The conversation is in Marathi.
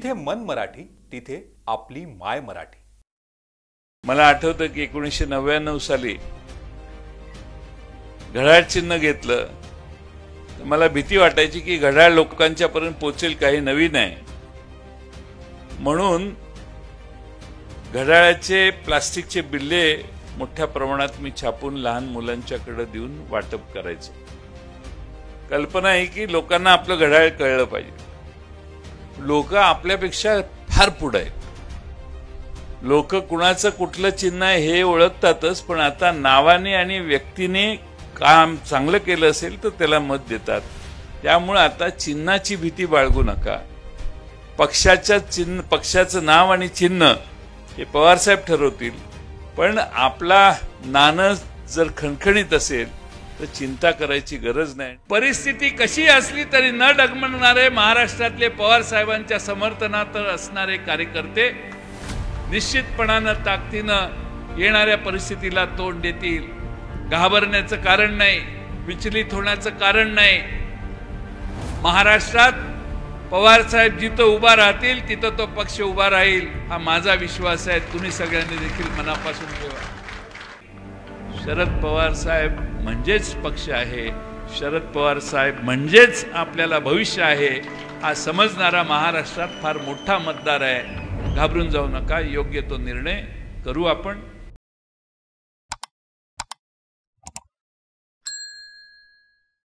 जिथे मन मराठी तिथे आपली माय मराठी। मला आठवतं की 1999 साली घड्याळ चिन्ह घेतलं तर मला भीती वाटायची की घड्याळ लोकांच्या पर्यंत पोहोचेल काही नवीन आहे म्हणून घड्याळाचे प्लास्टिकचे बिल्ले मोठ्या प्रमाणात मी छापून लहान मुलांच्याकडे देऊन वाटप करायचो। कल्पना आहे की लोकांना आपलं घड्याळ कळलं पाहिजे। लोक आपल्यापेक्षा फार पुढे आहेत। लोक कुणाचं कुठलं चिन्ह आहे हे ओळखतातच, पण आता नावाने आणि व्यक्तीने काम चांगलं केलं असेल तर त्याला मत देतात। त्यामुळे आता चिन्हाची भीती बाळगू नका। पक्षाचं नाव आणि चिन्ह हे पवार साहेब ठरवतील, पण आपला नाणं जर खणखणीत असेल तर चिंता करायची गरज नाही। परिस्थिती कशी असली तरी न डगमगणारे महाराष्ट्रातले पवार साहेबांच्या समर्थनात असणारे कार्यकर्ते निश्चितपणानं ताकदीनं येणाऱ्या परिस्थितीला तोंड देतील। घाबरण्याचं कारण नाही, विचलित होण्याचं कारण नाही। महाराष्ट्रात पवार साहेब जिथं उभा राहतील तिथं तो पक्ष उभा राहील हा माझा विश्वास आहे। तुम्ही सगळ्यांनी देखील मनापासून ठेवा। शरद पवार साहेब म्हणजेच पक्ष आहे, शरद पवार साहेब म्हणजेच आपल्याला भविष्य आहे हा समजणारा महाराष्ट्रात फार मोठा मतदार आहे। घाबरून जाऊ नका, योग्य तो निर्णय करू आपण।